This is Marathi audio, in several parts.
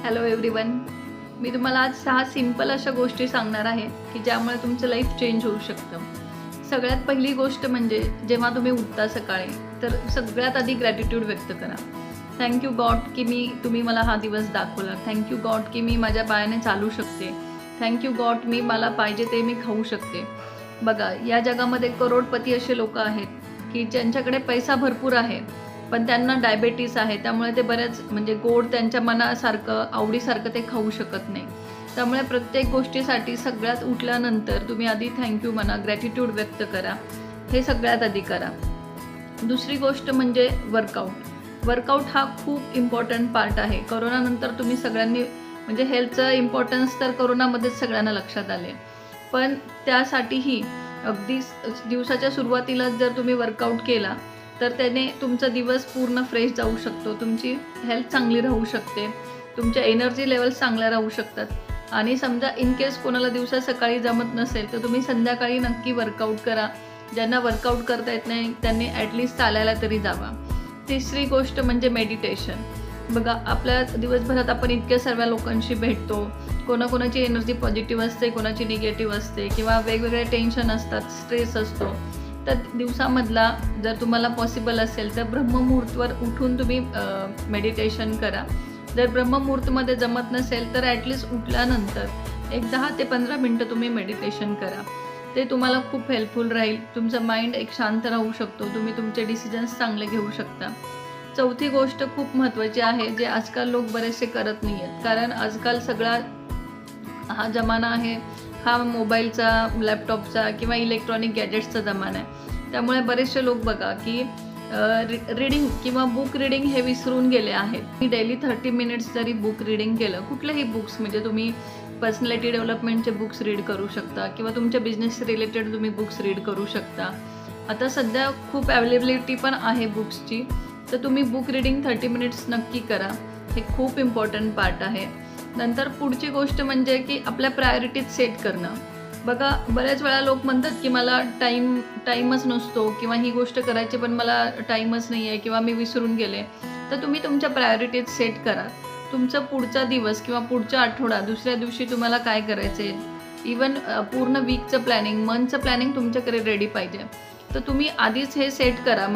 Hello everyone. मी तुम्हाला आज 6 सिंपल अशा गोष्टी सांगणार आहे की ज्यामुळे तुमचं लाईफ चेंज होऊ शकतं. सगळ्यात पहिली गोष्ट म्हणजे जेव्हा तुम्ही उठता सकाळी तर सगळ्यात आधी ग्रॅटिट्यूड व्यक्त करा. थँक्यू गॉड की तुम्ही मला हा दिवस दाखवला. थँक्यू गॉड की मी माझ्या पायाने चालू शकते. थँक्यू गॉड मला पाहिजे ते मी खाऊ शकते. बघा, या जगामध्ये करोडपती असे लोक आहेत की ज्यांच्याकडे पैसा भरपूर आहे, पण त्यांना डायबेटीस आहे. त्यामुळे ते बऱ्याच गोड त्यांच्या मनासारखं आवडीसारखं ते खाऊ शकत नाही. त्यामुळे प्रत्येक गोष्टीसाठी सगळ्यात उठल्यानंतर तुम्ही आधी थँक्यू म्हणा, ग्रॅटिट्यूड व्यक्त करा. हे सगळ्यात आधी करा. दुसरी गोष्ट म्हणजे वर्कआउट हा खूप इम्पॉर्टंट पार्ट आहे. कोरोनानंतर तुम्ही सगळ्यांनी हेल्थचं इम्पॉर्टन्स तर कोरोनामध्येच सगळ्यांना लक्षात आले. पण त्यासाठीही अगदी दिवसाच्या सुरुवातीलाच जर तुम्ही वर्कआउट केला तर त्याने तुमचा दिवस पूर्ण फ्रेश जाऊ शकतो. तुमची हेल्थ चांगली राहू शकते. तुमच्या एनर्जी लेवल्स चांगल्या राहू शकतात. आणि समजा इन केस कोणाला दिवसा सकाळी जमत नसेल तर तुम्ही संध्याकाळी नक्की वर्कआउट करा. ज्यांना वर्कआउट करता येत नाही त्यांनी ॲटलिस्ट चालायला तरी जावा. तिसरी गोष्ट म्हणजे मेडिटेशन. बघा, आपल्या दिवसभरात आपण इतक्या सर्व लोकांशी भेटतो. कोणाकोणाची एनर्जी पॉझिटिव्ह असते, कोणाची निगेटिव्ह असते, किंवा वेगवेगळे टेन्शन असतात, स्ट्रेस असतो. तर दिवसामधला जर तुम्हाला पॉसिबल असेल तर ब्रह्ममुहूर्तवर उठून तुम्ही मेडिटेशन करा. जर ब्रह्ममुहूर्तमध्ये जमत नसेल तर ॲटलिस्ट उठल्यानंतर एक 10 ते 15 मिनटं तुम्ही मेडिटेशन करा. ते तुम्हाला खूप हेल्पफुल राहील. तुमचं माइंड एक शांत राहू शकतो. तुम्ही तुमचे डिसिजन्स चांगले घेऊ शकता. चौथी गोष्ट खूप महत्त्वाची आहे, जे आजकाल लोक बरेचसे करत नाही आहेत. कारण आजकाल सगळा हा जमाना आहे, हा मोबाईलचा, लॅपटॉपचा किंवा इलेक्ट्रॉनिक गॅजेट्सचा जमाना आहे. त्यामुळे बरेचसे लोक बघा की रीडिंग किंवा बुक रीडिंग हे विसरून गेले आहेत. मी डेली 30 मिनिट्स जरी बुक रीडिंग केलं, कुठलेही बुक्स, तुम्ही पर्सनॅलिटी डेव्हलपमेंटचे बुक्स रीड करू शकता किंवा तुमच्या बिझनेस रिलेटेड तुम्ही बुक्स रीड करू शकता. आता सध्या खूप अवेलेबिलिटी पण आहे बुक्सची. तर तुम्ही बुक रीडिंग 30 मिनिट्स नक्की करा. हे खूप इम्पॉर्टंट पार्ट आहे. नंतर पुढची गोष्ट म्हणजे की आपल्या प्रायोरिटीज सेट करणं. बघा, बऱ्याच वेळा लोक म्हणतात की मला टाईमच नसतो किंवा ही गोष्ट करायची पण मला टाईमच नाही आहे किंवा मी विसरून गेले. तर तुम्ही तुमच्या प्रायोरिटीज सेट करा. तुमचा पुढचा दिवस किंवा पुढचा आठवडा, दुसऱ्या दिवशी तुम्हाला काय करायचं आहे, इवन पूर्ण वीकचं प्लॅनिंग, मंथचं प्लॅनिंग तुमच्याकडे रेडी पाहिजे. तर तुम्ही आधीच हे सेट करा.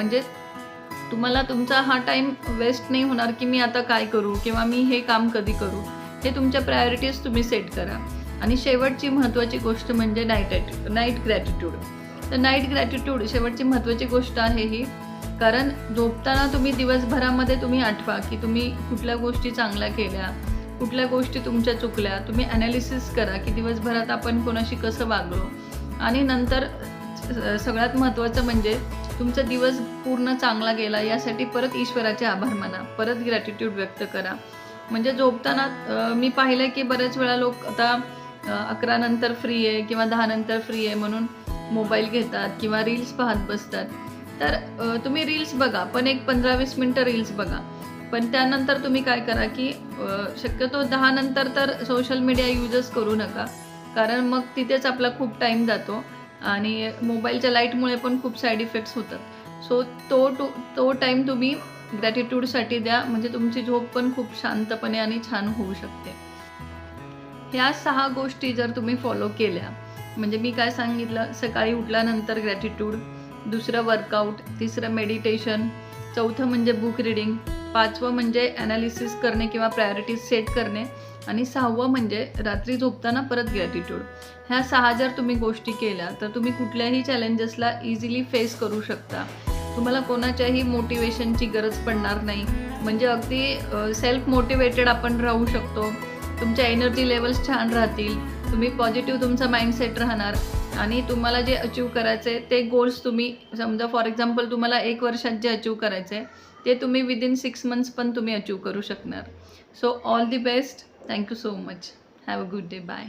तुम्हाला तुमचा हा टाईम वेस्ट नाही होणार की मी आता काय करू किंवा मी हे काम कधी करू. हे तुमच्या प्रायोरिटीज तुम्ही सेट करा. आणि शेवटची महत्त्वाची गोष्ट म्हणजे नाईट ग्रॅटिट्यूड. तर नाईट ग्रॅटिट्यूड शेवटची महत्त्वाची गोष्ट आहे ही. कारण झोपताना तुम्ही दिवसभरामध्ये तुम्ही आठवा की तुम्ही कुठल्या गोष्टी चांगल्या केल्या, कुठल्या गोष्टी तुमच्या चुकल्या. तुम्ही ॲनालिसिस करा की दिवसभरात आपण कोणाशी कसं वागलो. आणि नंतर सगळ्यात महत्त्वाचं म्हणजे तुमचा दिवस पूर्ण चांगला गेला यासाठी परत ईश्वराचे आभार माना, परत ग्रॅटिट्यूड व्यक्त करा. झोपताना मी पाहिलं की बरेच वेळा लोक आता 11 नंतर फ्री आहे किंवा 10 नंतर फ्री आहे म्हणून मोबाईल घेतात किंवा रील्स पाहत बसतात. तर तुम्ही रील्स बघा, पण एक 15-20 मिनटं रील्स बघा. पण त्यानंतर तुम्ही काय करा की शक्यतो 10 नंतर तर सोशल मीडिया यूजच करू नका. कारण मग तिथेच आपला खूप टाईम जातो आणि मोबाईलच्या लाईटमुळे पण खूप साईड इफेक्ट्स होतात. सो तो टाईम तुम्ही ग्रॅटिट्यूडसाठी द्या. तुमची झोप पण खूप शांतपणे आणि छान होऊ शकते. ह्या 6 गोष्टी जर तुम्ही फॉलो केल्या, मी काय सांगितलं, सकाळी उठल्यानंतर ग्रॅटिट्यूड, दुसरं वर्कआउट, तिसरं मेडिटेशन, चौथं म्हणजे बुक रीडिंग, 5वं म्हणजे ॲनालिसिस करणे किंवा प्रायोरिटीज सेट करणे, आणि 6वं म्हणजे रात्री झोपताना परत ग्रॅटिट्यूड. ह्या 6 जर तुम्ही गोष्टी केल्या तर तुम्ही कुठल्याही चॅलेंजेसला इझिली फेस करू शकता. तुम्हाला कोणाच्याही मोटिवेशनची गरज पडणार नाही. अगदी सेल्फ मोटिवेटेड आपण राहू शकतो. तुमच्या एनर्जी लेवल्स छान राहतील. तुम्ही पॉझिटिव्ह तुमचा माइंडसेट राहणार आणि तुम्हाला जे अचीव करायचं आहे ते गोल्स तुम्ही, समजा फॉर एक्झाम्पल तुम्हाला 1 वर्षात जे अचीव करायचं आहे ते तुम्ही विदिन 6 मंथ्स पण तुम्ही अचीव करू शकणार. So all the best. Thank you so much. Have a good day. Bye.